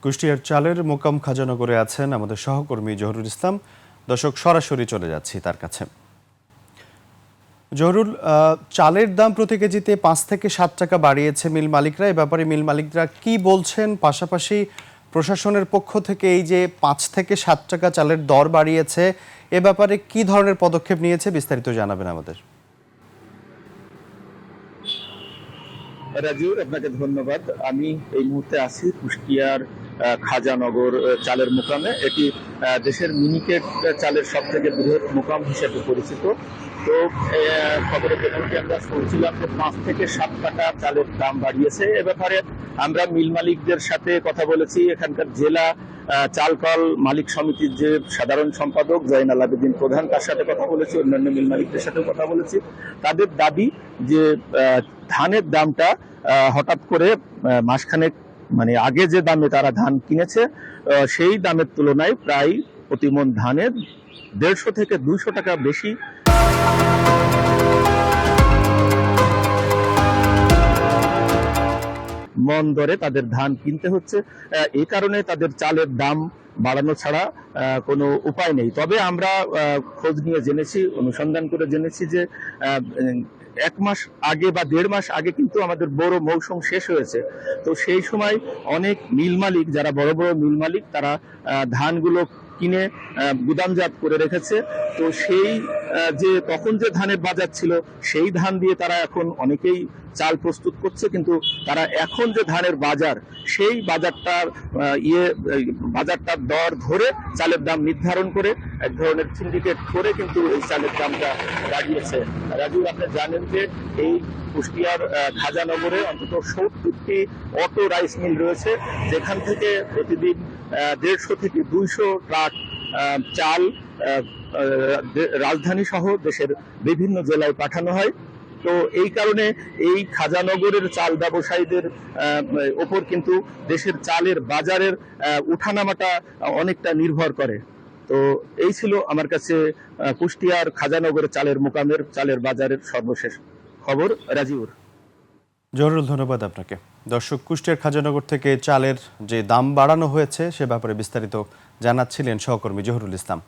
কুষ্টিয়ার চালের মোকাম খাজানগরে আছেন আমাদের সহকর্মী জহুরুল ইসলাম। দর্শক, সরাসরি চলে যাচ্ছি তার কাছে। জহুরুল, চালের দাম প্রতি কেজিতে 5 থেকে 7 টাকা বাড়িয়েছে মিল মালিকরা। এ ব্যাপারে মিল মালিকরা কি বলছেন? পাশাপাশি প্রশাসনের পক্ষ থেকে এই যে 5 থেকে 7 টাকা চালের দর বাড়িয়েছে, এ ব্যাপারে কি ধরনের পদক্ষেপ নিয়েছে বিস্তারিত জানাবেন আমাদের। রাজীব, আপনাকে ধন্যবাদ। আমি এই মুহূর্তে আছি কুষ্টিয়ার খাজানগর চালের মোকামে। এটি দেশের মিনিকেট চালের সব থেকে বৃহৎ মোকাম হিসেবে পরিচিত। তো খবরের পেছনটি আমরা শুনছিলাম যে 5 থেকে 7 টাকা চালের দাম বাড়িয়েছে। এ ব্যাপারে আমরা মিল মালিকদের সাথে কথা বলেছি। এখানকার জেলা চালকল মালিক সমিতির যে সাধারণ সম্পাদক জয়নাল আবেদিন প্রধান, তার সাথে কথা বলেছি, অন্যান্য মিল মালিকদের সাথেও কথা বলেছি। তাদের দাবি যে ধানের দামটা হঠাৎ করে মাসখানেক আগে যে দামে তারা ধান কিনেছে সেই দামের তুলনায় প্রায় প্রতিমণ ধানের 150 থেকে 200 টাকা বেশি মন দরে তাদের ধান কিনতে হচ্ছে। এই কারণে তাদের চালের দাম বাড়ানো ছাড়া কোনো উপায় নেই। তবে আমরা খোঁজ নিয়ে জেনেছি, অনুসন্ধান করে জেনেছি যে 1 মাস আগে বা 1.5 মাস আগে কিন্তু আমাদের বড় মৌসুম শেষ হয়েছে। তো সেই সময় অনেক মিল মালিক, যারা বড় বড় মিল মালিক, তারা ধানগুলো কিনে গুদামজাত করে রেখেছে। তো সেই যে তখন যে ধানের বাজার ছিল সেই ধান দিয়ে তারা এখন অনেকেই চাল প্রস্তুত করছে, কিন্তু তারা এখন যে ধানের বাজার সেই বাজারটার দর ধরে চালের দাম নির্ধারণ করে এক ধরনের সিন্ডিকেট করে কিন্তু এই চালের দামটা বাড়িয়েছে। রাজু, আপনি জানেন যে এই কুষ্টিয়ার খাজানগরে অন্তত 70টি অটো রাইস মিল রয়েছে, যেখান থেকে প্রতিদিন 150 থেকে 200 ট্রাক চাল রাজধানী সহ দেশের বিভিন্ন জেলায় পাঠানো হয়। তো এই কারণে এই খাজানগরের চাল ব্যবসায়ীদের ওপর কিন্তু দেশের চালের বাজারের উঠানামাটা অনেকটা নির্ভর করে। তো এই ছিল আমার কাছে কুষ্টিয়ার খাজানগরের চালের মোকামের চালের বাজারের সর্বশেষ খবর। রাজিউর। জহুরুল, ধন্যবাদ আপনাকে। দর্শক, কুষ্টিয়ার খাজানগর থেকে চালের যে দাম বাড়ানো হয়েছে সে ব্যাপারে বিস্তারিত জানাচ্ছিলেন সহকর্মী জহুরুল ইসলাম।